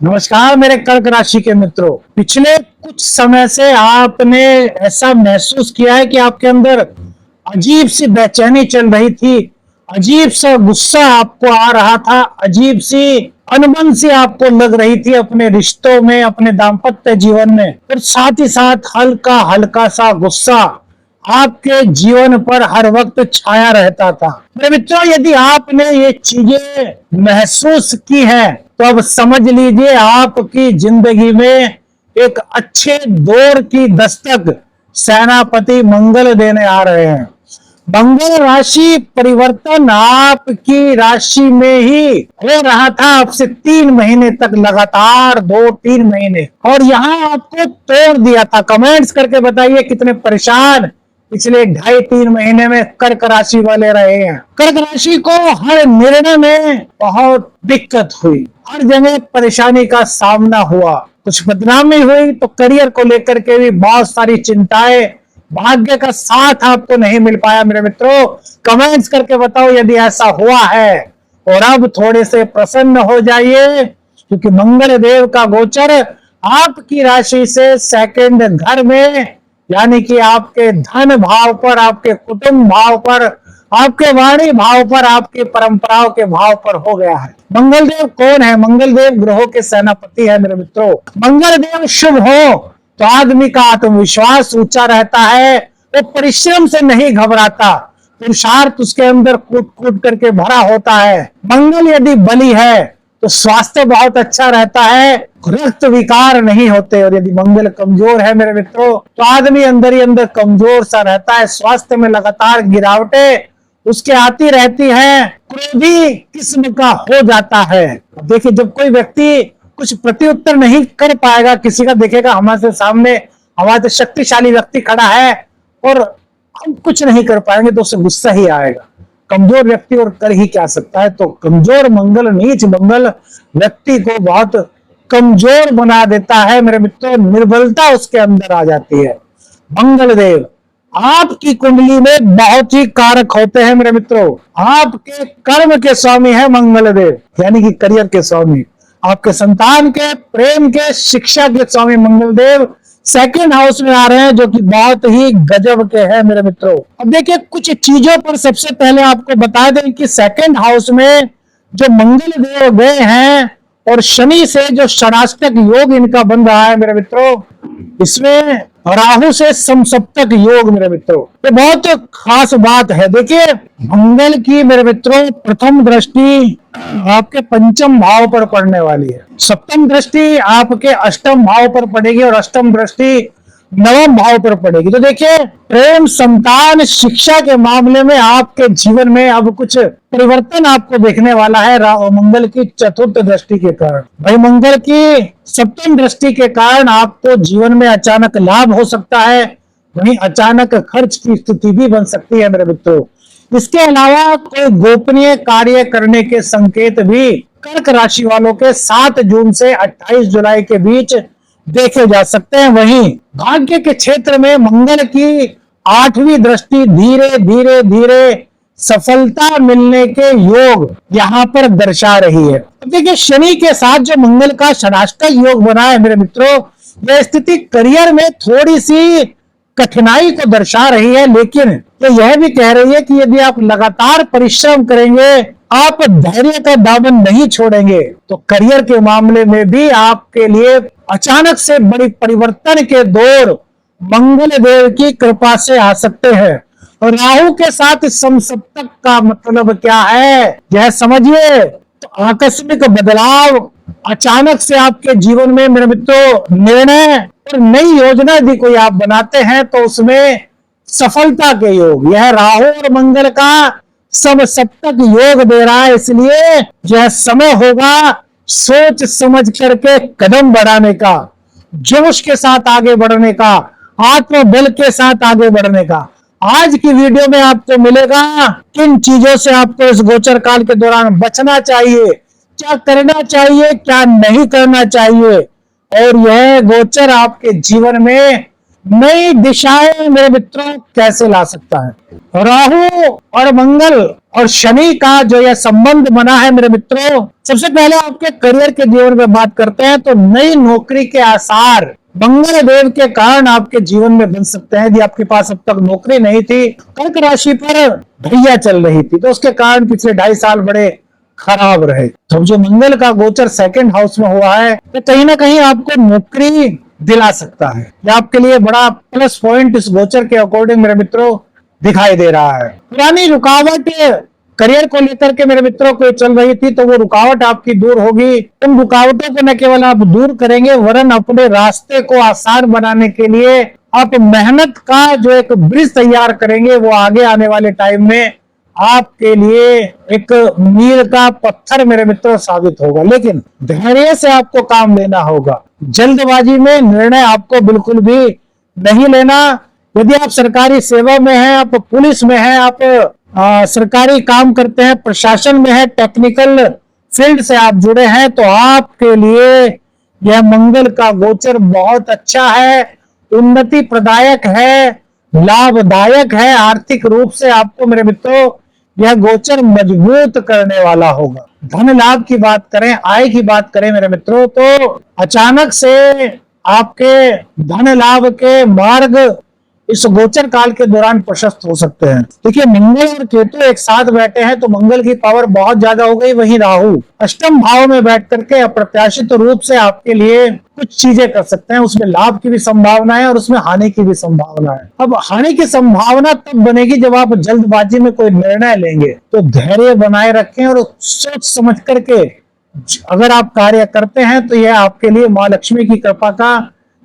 नमस्कार मेरे कर्क राशि के मित्रों। पिछले कुछ समय से आपने ऐसा महसूस किया है कि आपके अंदर अजीब सी बेचैनी चल रही थी, अजीब सा गुस्सा आपको आ रहा था, अजीब सी अनबन सी आपको लग रही थी अपने रिश्तों में, अपने दाम्पत्य जीवन में, और साथ ही साथ हल्का हल्का सा गुस्सा आपके जीवन पर हर वक्त छाया रहता था। मेरे मित्रों, यदि आपने ये चीजें महसूस की है तो अब समझ लीजिए आपकी जिंदगी में एक अच्छे दौर की दस्तक सेनापति मंगल देने आ रहे हैं। मंगल राशि परिवर्तन आपकी राशि में ही हो रहा था अब से 3 महीने तक, लगातार 2-3 महीने, और यहां आपको तोड़ दिया था। कमेंट्स करके बताइए कितने परेशान पिछले 2.5-3 महीने में कर्क राशि वाले रहे हैं। कर्क राशि को हर निर्णय में बहुत दिक्कत हुई, हर जगह परेशानी का सामना हुआ, कुछ बदनामी हुई तो करियर को लेकर के भी बहुत सारी चिंताएं, भाग्य का साथ आपको नहीं मिल पाया। मेरे मित्रों, कमेंट्स करके बताओ यदि ऐसा हुआ है। और अब थोड़े से प्रसन्न हो जाइए क्योंकि मंगल देव का गोचर आपकी राशि से सेकंड घर में, यानी कि आपके धन भाव पर, आपके कुटुंब भाव पर, आपके वाणी भाव पर, आपकी परंपराओं के भाव पर हो गया है। मंगल देव कौन है? मंगल देव ग्रहों के सेनापति है मेरे मित्रों। मंगल देव शुभ हो तो आदमी का आत्मविश्वास ऊंचा रहता है, वो परिश्रम से नहीं घबराता, पुरुषार्थ उसके अंदर कूट कूट करके भरा होता है। मंगल यदि बली है तो स्वास्थ्य बहुत अच्छा रहता है, रक्त विकार नहीं होते। और यदि मंगल कमजोर है मेरे मित्रों तो आदमी अंदर ही अंदर कमजोर सा रहता है, स्वास्थ्य में लगातार गिरावटें उसके आती रहती हैं, क्रोधी किस्म का हो जाता है। देखिए, जब कोई व्यक्ति कुछ प्रत्युत्तर नहीं कर पाएगा किसी का, देखेगा हमारे सामने हमारे शक्तिशाली व्यक्ति खड़ा है और हम कुछ नहीं कर पाएंगे तो उसे गुस्सा ही आएगा। कमजोर व्यक्ति और कर ही क्या सकता है। तो कमजोर मंगल, नीच मंगल व्यक्ति को बहुत कमजोर बना देता है मेरे मित्रों, निर्बलता उसके अंदर आ जाती है। मंगल देव आपकी कुंडली में बहुत ही कारक होते हैं मेरे मित्रों। आपके कर्म के स्वामी है मंगल देव, यानी कि करियर के स्वामी, आपके संतान के, प्रेम के, शिक्षा के स्वामी मंगल देव सेकंड हाउस में आ रहे हैं, जो कि बहुत ही गजब के हैं मेरे मित्रों। अब देखिए, कुछ चीजों पर सबसे पहले आपको बता दें कि सेकंड हाउस में जो मंगल देव गए हैं और शनि से जो षडाष्टक योग इनका बन रहा है मेरे मित्रों, इसमें राहु से समसप्तक योग मेरे मित्रों, ये बहुत खास बात है। देखिए, मंगल की मेरे मित्रों प्रथम दृष्टि आपके पंचम भाव पर पड़ने वाली है, सप्तम दृष्टि आपके अष्टम भाव पर पड़ेगी और अष्टम दृष्टि नवम भाव पर पड़ेगी। तो देखिए, प्रेम, संतान, शिक्षा के मामले में आपके जीवन में अब कुछ परिवर्तन आपको देखने वाला है मंगल की चतुर्थ दृष्टि के कारण। भाई, मंगल की सप्तम दृष्टि के कारण आपको जीवन में अचानक लाभ हो सकता है, वहीं अचानक खर्च की स्थिति भी बन सकती है मेरे मित्रों। इसके अलावा कोई गोपनीय कार्य करने के संकेत भी कर्क राशि वालों के 7 जून से 28 जुलाई के बीच देखे जा सकते हैं। वहीं भाग्य के क्षेत्र में मंगल की 8वीं दृष्टि धीरे धीरे धीरे सफलता मिलने के योग यहां पर दर्शा रही है। देखिए, शनि के साथ जो मंगल का षडाष्टक योग बना है मेरे मित्रों, यह स्थिति करियर में थोड़ी सी कठिनाई को दर्शा रही है, लेकिन तो यह भी कह रही है कि यदि आप लगातार परिश्रम करेंगे, आप धैर्य का दामन नहीं छोड़ेंगे, तो करियर के मामले में भी आपके लिए अचानक से बड़ी परिवर्तन के दौर मंगल देव की कृपा से आ सकते हैं। और राहु के साथ समसप्तक का मतलब क्या है, यह समझिए। तो आकस्मिक बदलाव, अचानक से आपके जीवन में मेरे मित्रों निर्णय और नई योजना यदि कोई आप बनाते हैं तो उसमें सफलता के योग, यह राहु और मंगल का समसप्तक योग दे रहा है। इसलिए यह समय होगा सोच समझ करके कदम बढ़ाने का, जोश के साथ आगे बढ़ने का, आत्मबल के साथ आगे बढ़ने का। आज की वीडियो में आपको मिलेगा किन चीजों से आपको इस गोचर काल के दौरान बचना चाहिए, क्या करना चाहिए, क्या नहीं करना चाहिए, और यह गोचर आपके जीवन में नई दिशाएं मेरे मित्रों कैसे ला सकता है। राहु और मंगल और शनि का जो यह संबंध बना है मेरे मित्रों, सबसे पहले आपके करियर के जीवन में बात करते हैं तो नई नौकरी के आसार मंगल देव के कारण आपके जीवन में बन सकते हैं। यदि आपके पास अब तक नौकरी नहीं थी, कर्क राशि पर ढैया चल रही थी, तो उसके कारण पिछले 2.5 साल बड़े खराब रहे। तो जो मंगल का गोचर सेकंड हाउस में हुआ है, तो कहीं ना कहीं आपको नौकरी दिला सकता है। यह आपके लिए बड़ा प्लस पॉइंट इस गोचर के अकॉर्डिंग मेरे मित्रों दिखाई दे रहा है। पुरानी रुकावट करियर को लेकर के मेरे मित्रों को चल रही थी, तो वो रुकावट आपकी दूर होगी। उन रुकावटों को न केवल आप दूर करेंगे, वरन अपने रास्ते को आसान बनाने के लिए आप मेहनत का जो एक ब्रिज तैयार करेंगे, वो आगे आने वाले टाइम में आपके लिए एक मील का पत्थर मेरे मित्रों साबित होगा। लेकिन धैर्य से आपको काम लेना होगा, जल्दबाजी में निर्णय आपको बिल्कुल भी नहीं लेना। यदि आप सरकारी सेवा में हैं, आप पुलिस में हैं, आप सरकारी काम करते हैं, प्रशासन में है, टेक्निकल फील्ड से आप जुड़े हैं, तो आपके लिए यह मंगल का गोचर बहुत अच्छा है, उन्नति प्रदायक है, लाभदायक है। आर्थिक रूप से आपको मेरे मित्रों यह गोचर मजबूत करने वाला होगा। धन लाभ की बात करें, आय की बात करें मेरे मित्रों, तो अचानक से आपके धन लाभ के मार्ग इस गोचर काल के दौरान प्रशस्त हो सकते हैं। देखिए, मंगल और केतु एक साथ बैठे हैं तो मंगल की पावर बहुत ज्यादा हो गई। वहीं राहु अष्टम भाव में बैठ करके अप्रत्याशित रूप से आपके लिए कुछ चीजें कर सकते हैं। उसमें लाभ की भी संभावना है और उसमें हानि की भी संभावना है। अब हानि की संभावना तब बनेगी जब आप जल्दबाजी में कोई निर्णय लेंगे, तो धैर्य बनाए रखें और सोच समझ करके अगर आप कार्य करते हैं तो यह आपके लिए माँ लक्ष्मी की कृपा का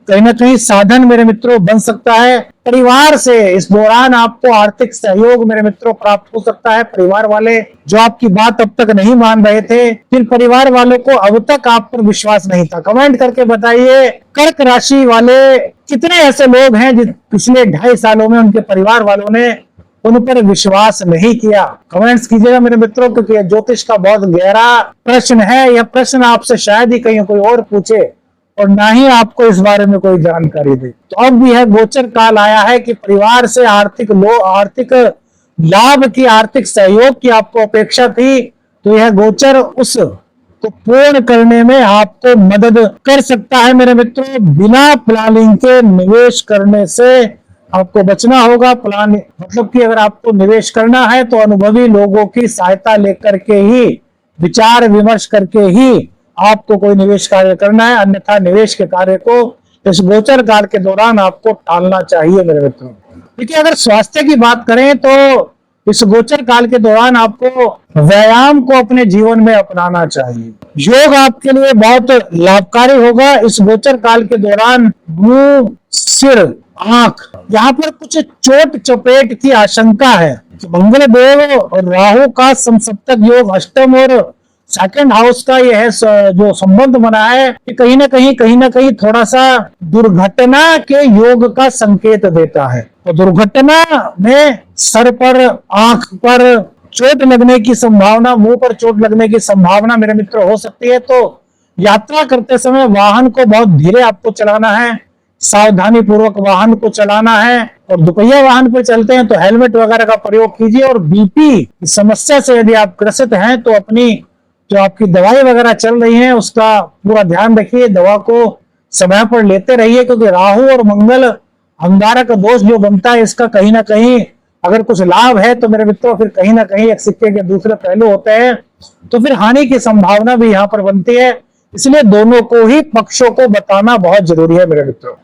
कहीं ना कहीं साधन मेरे मित्रों बन सकता है। परिवार से इस दौरान आपको आर्थिक सहयोग मेरे मित्रों प्राप्त हो सकता है। परिवार वाले जो आपकी बात अब तक नहीं मान रहे थे, फिर परिवार वालों को अब तक आप पर विश्वास नहीं था। कमेंट करके बताइए, कर्क राशि वाले कितने ऐसे लोग हैं जिन पिछले 2.5 सालों में उनके परिवार वालों ने उन पर विश्वास नहीं किया। कमेंट्स कीजिएगा मेरे मित्रों, क्योंकि ज्योतिष का बहुत गहरा प्रश्न है। यह प्रश्न आपसे शायद ही कहीं कोई और पूछे और ना ही आपको इस बारे में कोई जानकारी दे। तो अब यह गोचर काल आया है कि परिवार से आर्थिक लाभ की, आर्थिक सहयोग की आपको अपेक्षा थी, तो यह गोचर उस को पूर्ण करने में आपको मदद कर सकता है मेरे मित्रों। बिना प्लानिंग के निवेश करने से आपको बचना होगा। प्लान मतलब कि अगर आपको निवेश करना है तो अनुभवी लोगों की सहायता लेकर के ही, विचार विमर्श करके ही आपको कोई निवेश कार्य करना है, अन्यथा निवेश के कार्य को इस गोचर काल के दौरान आपको टालना चाहिए मेरे मित्रों। देखिए, अगर स्वास्थ्य की बात करें तो इस गोचर काल के दौरान आपको व्यायाम को अपने जीवन में अपनाना चाहिए। योग आपके लिए बहुत लाभकारी होगा। इस गोचर काल के दौरान मुंह, सिर, आंख, यहाँ पर कुछ चोट चपेट की आशंका है। मंगल देव और राहु का समसप्तक योग अष्टम और सेकंड हाउस का यह जो संबंध बना है, कि कहीं ना कहीं थोड़ा सा दुर्घटना के योग का संकेत देता है। तो दुर्घटना में सर पर, आंख पर चोट लगने की संभावना, मुंह पर चोट लगने की संभावना मेरे मित्र हो सकती है। तो यात्रा करते समय वाहन को बहुत धीरे आपको चलाना है, सावधानी पूर्वक वाहन को चलाना है। और दुपहिया वाहन पर चलते हैं तो हेलमेट वगैरह का प्रयोग कीजिए। और बीपी समस्या से यदि आप ग्रसित हैं तो अपनी जो आपकी दवाई वगैरह चल रही है उसका पूरा ध्यान रखिए, दवा को समय पर लेते रहिए, क्योंकि राहु और मंगल अंगारक दोष जो बनता है, इसका कहीं ना कहीं अगर कुछ लाभ है तो मेरे मित्रों फिर कहीं ना कहीं एक सिक्के के दूसरे पहलू होते हैं, तो फिर हानि की संभावना भी यहाँ पर बनती है। इसलिए दोनों को ही पक्षों को बताना बहुत जरूरी है मेरे मित्रों।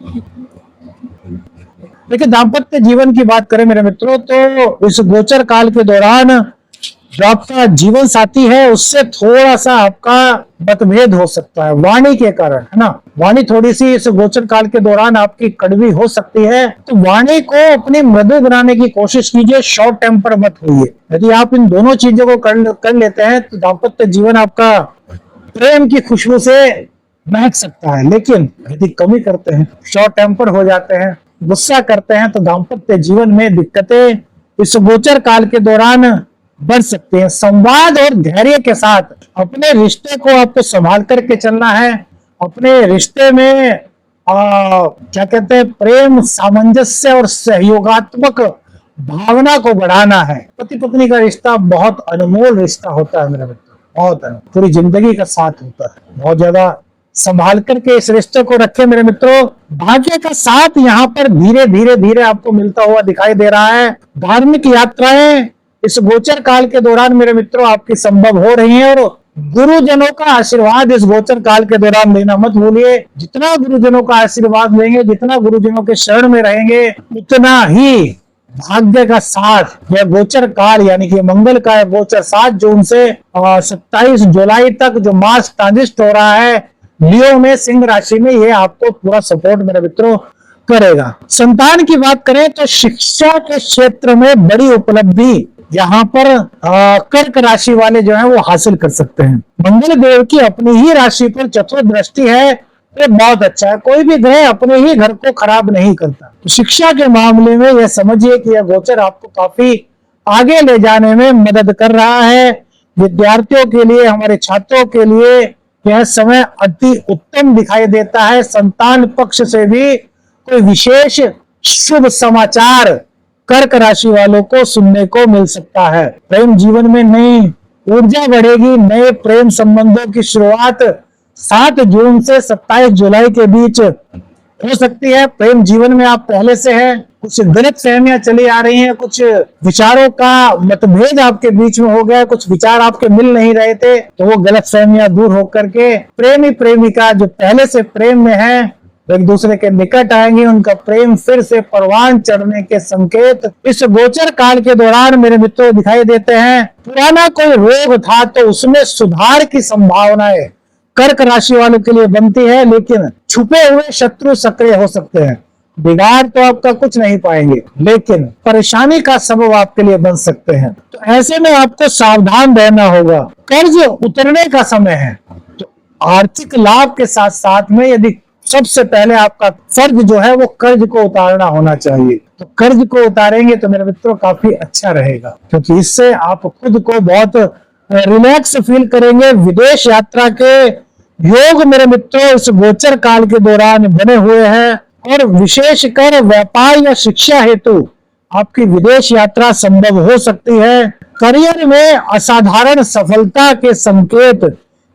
देखिए, दाम्पत्य जीवन की बात करें मेरे मित्रों, तो इस गोचर काल के दौरान जो आपका जीवन साथी है उससे थोड़ा सा आपका मतभेद हो सकता है वाणी के कारण, है ना। वाणी थोड़ी सी इस गोचर काल के दौरान आपकी कड़वी हो सकती है, तो वाणी को अपनी मृदु बनाने की कोशिश कीजिए, शॉर्ट टेम्पर मत होइए। यदि आप इन दोनों चीजों को कर लेते हैं तो दाम्पत्य जीवन आपका प्रेम की खुशबू से महक सकता है। लेकिन यदि कमी करते हैं, शॉर्ट टेम्पर हो जाते हैं, गुस्सा करते हैं, तो दाम्पत्य जीवन में दिक्कतें इस गोचर काल के दौरान बढ़ सकते हैं। संवाद और धैर्य के साथ अपने रिश्ते को आपको संभाल करके चलना है। अपने रिश्ते में क्या कहते हैं, प्रेम, सामंजस्य और सहयोगात्मक भावना को बढ़ाना है। पति पत्नी का रिश्ता बहुत अनमोल रिश्ता होता है मेरे मित्र, बहुत अनमोल, पूरी जिंदगी का साथ होता है। बहुत ज्यादा संभाल करके इस रिश्ते को रखे मेरे मित्रों। भाग्य का साथ यहाँ पर धीरे धीरे धीरे आपको मिलता हुआ दिखाई दे रहा है। धार्मिक यात्राएं इस गोचर काल के दौरान मेरे मित्रों आपकी संभव हो रही हैं, और गुरुजनों का आशीर्वाद इस गोचर काल के दौरान लेना मत भूलिए। जितना गुरुजनों का आशीर्वाद लेंगे, जितना गुरुजनों के शरण में रहेंगे, उतना ही भाग्य का साथ यह गोचर काल यानी कि मंगल का गोचर 7 जून से 27 जुलाई तक जो मास ट्रांजिट हो रहा है लियो में, सिंह राशि में, ये आपको पूरा सपोर्ट मेरे मित्रों करेगा। संतान की बात करें तो शिक्षा के क्षेत्र में बड़ी उपलब्धि यहाँ पर कर्क राशि वाले जो है वो हासिल कर सकते हैं। मंगल देव की अपनी ही राशि पर चतुर्थ दृष्टि है, ये बहुत अच्छा है। कोई भी ग्रह अपने ही घर को खराब नहीं करता। तो शिक्षा के मामले में यह समझिए कि यह गोचर आपको काफी आगे ले जाने में मदद कर रहा है। विद्यार्थियों के लिए, हमारे छात्रों के लिए यह समय अति उत्तम दिखाई देता है। संतान पक्ष से भी कोई विशेष शुभ समाचार कर्क राशि वालों को सुनने को मिल सकता है। प्रेम जीवन में नई ऊर्जा बढ़ेगी। नए प्रेम संबंधों की शुरुआत 7 जून से 27 जुलाई के बीच हो सकती है। प्रेम जीवन में आप पहले से हैं, कुछ गलत फहमियां चली आ रही हैं, कुछ विचारों का मतभेद आपके बीच में हो गया, कुछ विचार आपके मिल नहीं रहे थे, तो वो गलत फहमियां दूर होकर के प्रेमी प्रेमिका जो पहले से प्रेम में है एक दूसरे के निकट आएंगे। उनका प्रेम फिर से परवान चढ़ने के संकेत इस गोचर काल के दौरान मेरे मित्रों दिखाई देते हैं। पुराना कोई रोग था तो उसमें सुधार की संभावनाएं कर्क राशि वालों के लिए बनती है, लेकिन छुपे हुए शत्रु सक्रिय हो सकते हैं। बिगाड़ तो आपका कुछ नहीं पाएंगे, लेकिन परेशानी का सबब आपके लिए बन सकते हैं। तो ऐसे में आपको सावधान रहना होगा। कर्ज उतरने का समय है, तो आर्थिक लाभ के साथ साथ में यदि सबसे पहले आपका फर्ज जो है वो कर्ज को उतारना होना चाहिए। तो कर्ज को उतारेंगे तो मेरे मित्रों काफी अच्छा रहेगा, क्योंकि इससे आप खुद को बहुत रिलैक्स फील करेंगे। विदेश यात्रा के योग मेरे मित्रों इस गोचर काल के दौरान बने हुए हैं, और विशेषकर व्यापार या शिक्षा हेतु आपकी विदेश यात्रा संभव हो सकती है। करियर में असाधारण सफलता के संकेत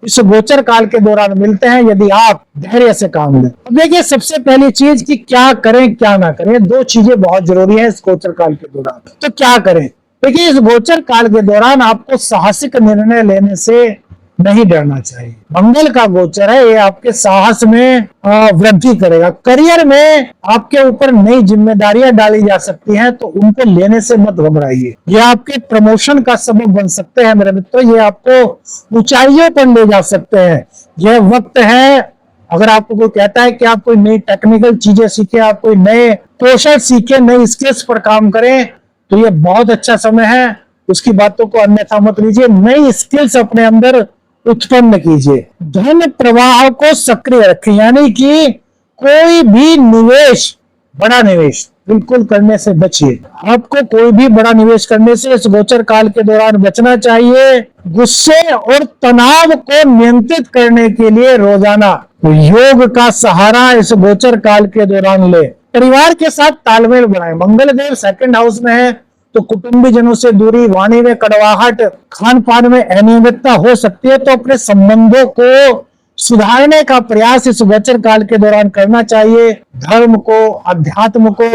इस गोचर काल के दौरान मिलते हैं यदि आप धैर्य से काम लें। अब देखिए, सबसे पहली चीज कि क्या करें क्या ना करें, दो चीजें बहुत जरूरी है इस गोचर काल के दौरान। तो क्या करें? देखिए, इस गोचर काल के दौरान आपको साहसिक निर्णय लेने से नहीं डरना चाहिए। मंगल का गोचर है, ये आपके साहस में वृद्धि करेगा। करियर में आपके ऊपर नई जिम्मेदारियां डाली जा सकती हैं, तो उनको लेने से मत घबराइए। ये आपके प्रमोशन का सबब बन सकते हैं मेरे मित्रों, ये आपको ऊंचाइयों पर ले जा सकते हैं। यह वक्त है, अगर आपको कोई कहता है कि आप कोई नई टेक्निकल चीजें सीखें, आप कोई नए कौशल सीखें, नई स्किल्स पर काम करें, तो ये बहुत अच्छा समय है। उसकी बातों को अन्यथा मत लीजिए। नई स्किल्स अपने अंदर उत्पन्न कीजिए। धन प्रवाह को सक्रिय रखें, यानी कि कोई भी निवेश, बड़ा निवेश बिल्कुल करने से बचिए। आपको कोई भी बड़ा निवेश करने से इस गोचर काल के दौरान बचना चाहिए। गुस्से और तनाव को नियंत्रित करने के लिए रोजाना योग का सहारा इस गोचर काल के दौरान ले। परिवार के साथ तालमेल बनाएं। मंगल देव 2nd हाउस में है, तो कुटुंबी जनों से दूरी, वाणी में कड़वाहट, खान पान में अनियमितता हो सकती है, तो अपने संबंधों को सुधारने का प्रयास इस गोचर काल के दौरान करना चाहिए। धर्म को, अध्यात्म को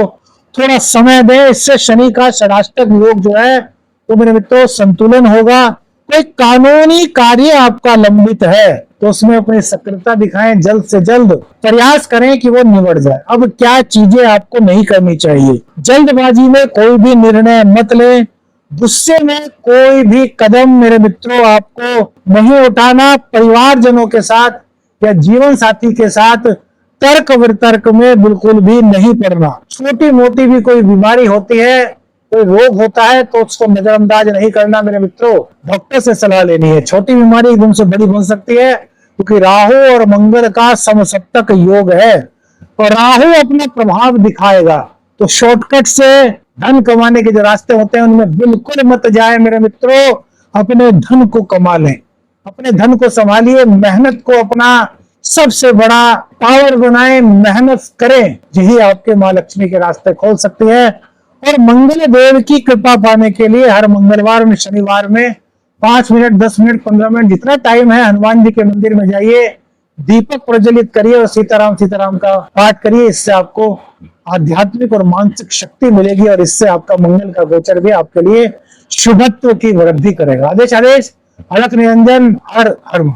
थोड़ा समय दें, इससे शनि का षडाष्टक योग जो है वो मेरे मित्रों संतुलन होगा। कोई कानूनी कार्य आपका लंबित है तो उसमें अपनी सक्रियता दिखाएं, जल्द से जल्द प्रयास करें कि वो निबट जाए। अब क्या चीजें आपको नहीं करनी चाहिए? जल्दबाजी में कोई भी निर्णय मत लें। गुस्से में कोई भी कदम मेरे मित्रों आपको नहीं उठाना। परिवारजनों के साथ या जीवन साथी के साथ तर्क वितर्क में बिल्कुल भी नहीं पड़ना। छोटी मोटी भी कोई बीमारी होती है, कोई रोग होता है, तो उसको नजरअंदाज नहीं करना मेरे मित्रों। डॉक्टर से सलाह लेनी है। छोटी बीमारी एकदम से बड़ी बन सकती है, क्योंकि राहु और मंगल का समसप्तक योग है, और राहु अपना प्रभाव दिखाएगा। तो शॉर्टकट से धन कमाने के जो रास्ते होते हैं उनमें बिल्कुल मत जाए मेरे मित्रों। अपने धन को कमा लें, अपने धन को संभालिए, मेहनत को अपना सबसे बड़ा पावर बनाएं, मेहनत करें। यही आपके मां लक्ष्मी के रास्ते खोल सकती है। और मंगल देव की कृपा पाने के लिए हर मंगलवार में, शनिवार में 5 मिनट, 10 मिनट, 15 मिनट, जितना टाइम है, हनुमान जी के मंदिर में जाइए, दीपक प्रज्वलित करिए और सीताराम सीताराम का पाठ करिए। इससे आपको आध्यात्मिक और मानसिक शक्ति मिलेगी और इससे आपका मंगल का गोचर भी आपके लिए शुभत्व की वृद्धि करेगा। आदेश आदेश, अलख निरंजन, हर हर।